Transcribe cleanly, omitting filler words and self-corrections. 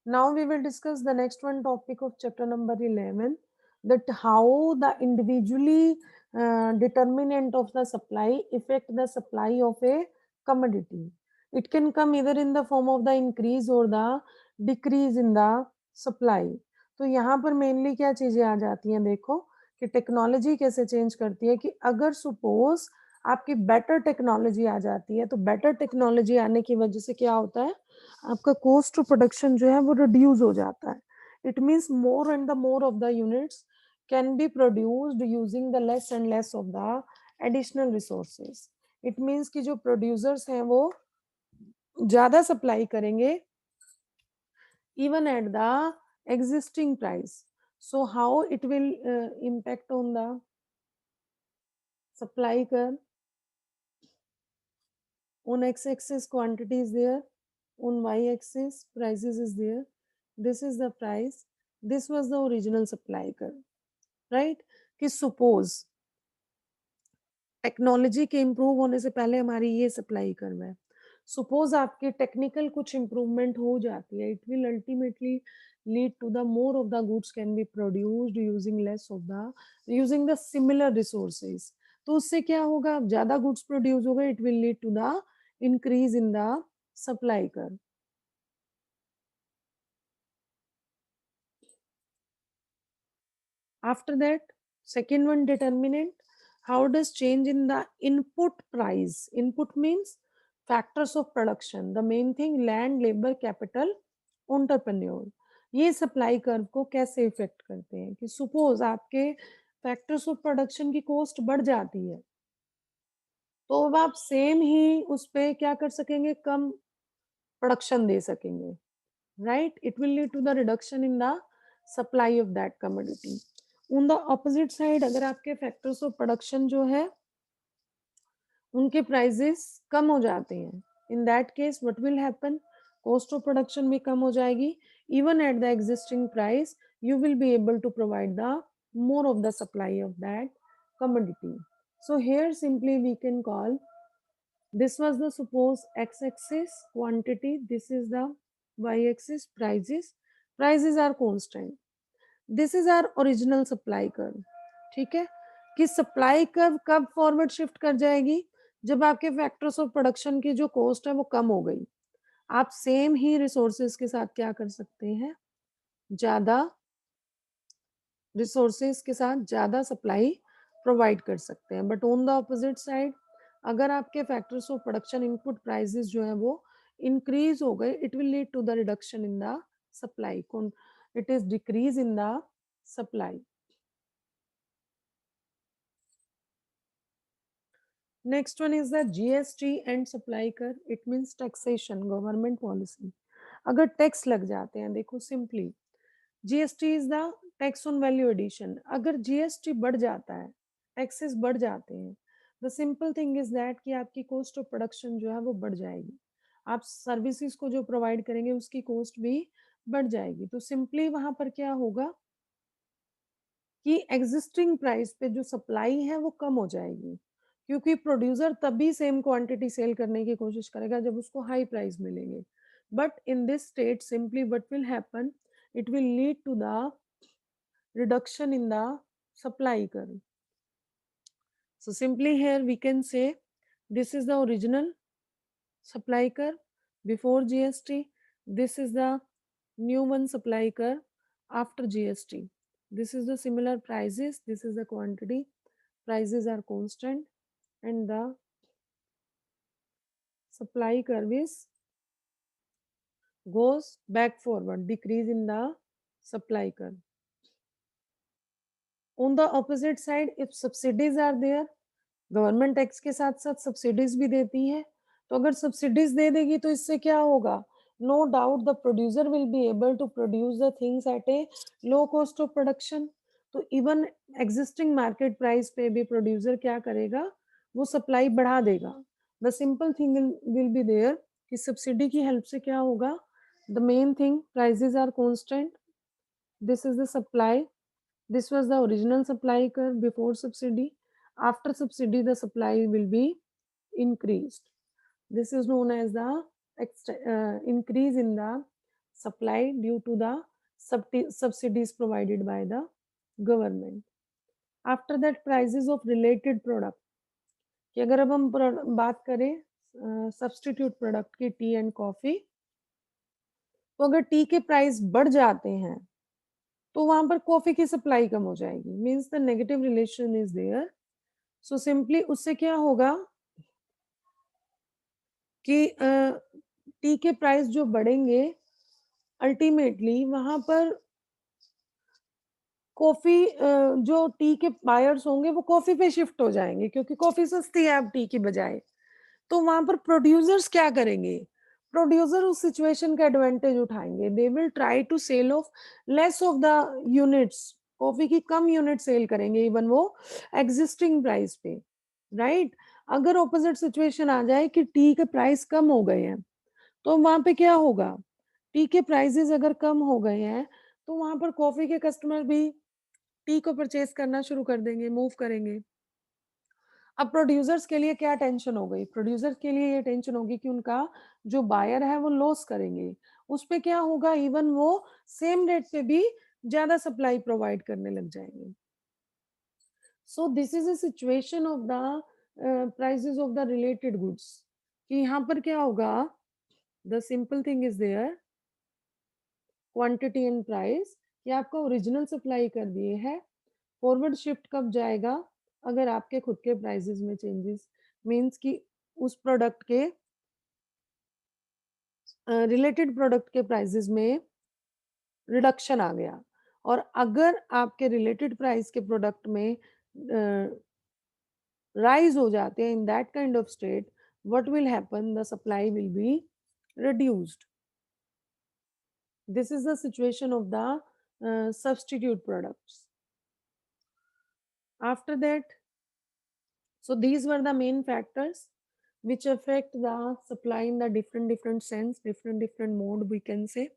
Now we will discuss the next one topic of chapter number 11, that how the individually determinant of the supply affect the supply of a commodity. It can come either in the form of the increase or the decrease in the supply. तो यहाँ पर mainly क्या चीजें आ जाती हैं, देखो कि technology कैसे चेंज करती है, कि अगर सपोज आपकी बेटर टेक्नोलॉजी आ जाती है, तो बेटर टेक्नोलॉजी आने की वजह से क्या होता है, आपका कॉस्ट ऑफ प्रोडक्शन जो है वो रिड्यूस हो जाता है. It means more and the more of the units can be produced using the less and less of the additional resources. It means कि जो प्रोड्यूसर्स हैं वो ज्यादा सप्लाई करेंगे even at the existing price. So how it will impact on the supply curve? On x-axis quantity is there, on y-axis prices is there. This is the price, this was the original supply curve, right? कि suppose technology के improve होने से पहले हमारी ये supply curve है. Suppose आपकी technical कुछ इम्प्रूवमेंट हो जाती है, it will ultimately lead to the more of the goods can be produced using less of the using the similar resources. तो उससे क्या होगा, ज्यादा गुड्स प्रोड्यूस होगा, it will lead to the increase in the supply curve. After that, second one determinant, how does change in the input price? Input means factors of production. The main thing, land, labor, capital, entrepreneur. ये supply curve को कैसे effect करते हैं, कि suppose आपके factors of production की cost बढ़ जाती है, तो अब आप सेम ही उस पे क्या कर सकेंगे, कम प्रोडक्शन दे सकेंगे, right? It will lead to the reduction in the supply of that commodity. On the opposite side, अगर आपके फैक्टर्स ऑफ प्रोडक्शन जो है उनके प्राइसेस कम हो जाते हैं, in that case what will happen, cost of production भी कम हो जाएगी. Even at the existing price you will be able to provide the more of the supply of that commodity. So here simply we can call, this was the suppose x-axis quantity, this is the y-axis prices. Prices are constant. This is our original supply curve. ठीक है, कि supply curve कब forward shift कर जाएगी, जब आपके factors of production की जो कॉस्ट है वो कम हो गई. आप सेम ही रिसोर्सेज के साथ क्या कर सकते हैं, ज्यादा रिसोर्सेज के साथ ज्यादा सप्लाई प्रोवाइड कर सकते हैं. But on the opposite side, अगर आपके factors of production input prices जो है वो इंक्रीज हो गए, it will lead to the reduction in the supply, it is decrease in the supply. Next one is the GST and supply कर. It means taxation, government policy. अगर tax लग जाते हैं, देखो simply GST is the tax on value addition. अगर GST बढ़ जाता है, टैक्सेस बढ़ जाते हैं, the simple thing is that कि आपकी कॉस्ट ऑफ प्रोडक्शन जो है वो बढ़ जाएगी. आप सर्विसेज को जो प्रोवाइड करेंगे उसकी कॉस्ट भी बढ़ जाएगी. तो सिंपली वहां पर क्या होगा कि एग्जिस्टिंग प्राइस पे जो सप्लाई है वो कम हो जाएगी, क्योंकि प्रोड्यूसर तभी सेम क्वांटिटी सेल करने की कोशिश करेगा जब उसको हाई प्राइस मिलेंगे. But in this state simply what will happen, it will lead to the reduction in the supply curve. So simply here we can say this is the original supply curve before GST. This is the new one supply curve after GST. This is the similar prices. This is the quantity. Prices are constant and the supply curve is goes back forward, decrease in the supply curve. On the opposite side, if subsidies are there, government tax के साथ साथ subsidies भी देती है. तो अगर subsidies दे देगी तो इससे क्या होगा, no doubt the producer will be able to produce the things at a low cost of production. तो इवन एग्जिस्टिंग मार्केट प्राइस पे भी प्रोड्यूसर क्या करेगा, वो सप्लाई बढ़ा देगा. The simple thing will be there कि सब्सिडी की हेल्प से क्या होगा, the main thing prices are constant. This is the supply, this was the original supply curve before subsidy. After subsidy, the supply will be increased. This is known as the increase in the supply due to the subsidies provided by the government. After that, prices of related product, कि अगर अब हम बात करें substitute product की, T and coffee, तो अगर T के प्राइस बढ़ जाते हैं तो वहां पर कॉफी की सप्लाई कम हो जाएगी, means the negative relation is there. So simply उससे क्या होगा कि टी के प्राइस जो बढ़ेंगे, अल्टीमेटली वहां पर कॉफी जो टी के बायर्स होंगे वो कॉफी पे शिफ्ट हो जाएंगे, क्योंकि कॉफी सस्ती है अब टी की बजाय. तो वहां पर प्रोड्यूसर्स क्या करेंगे? प्रोड्यूसर उस सिचुएशन का एडवांटेज उठाएंगे. They will try to sell of less of the units. Coffee की कम यूनिट सेल करेंगे, इवन वो एग्जिस्टिंग प्राइस पे, राइट. अगर ऑपोजिट सिचुएशन आ जाए कि टी के प्राइस कम हो गए हैं, तो वहां पे क्या होगा? टी के प्राइसेस अगर कम हो गए हैं तो वहां पर कॉफी के कस्टमर भी टी को परचेज करना शुरू कर देंगे, मूव करेंगे. अब प्रोड्यूसर्स के लिए क्या टेंशन हो गई? प्रोड्यूसर के लिए ये टेंशन होगी कि उनका जो बायर है वो लॉस करेंगे. उस पे क्या होगा? इवन वो सेम रेट पे भी ज्यादा सप्लाई प्रोवाइड करने लग जाएंगे. So this is a situation of the prices of the related goods. कि यहाँ पर क्या होगा? The simple thing is there, quantity and price, ये आपका ओरिजिनल सप्लाई कर दिए है. फॉरवर्ड शिफ्ट कब जाएगा? अगर आपके खुद के प्राइसेस में चेंजेस, मींस कि उस प्रोडक्ट के रिलेटेड प्रोडक्ट के प्राइसेस में रिडक्शन आ गया. और अगर आपके रिलेटेड प्राइस के प्रोडक्ट में राइज हो जाते हैं, in that kind of state, what will happen? The supply will be reduced. This is the situation of the substitute products. After that, so these were the main factors which affect the supply in the different sense, different mode we can say.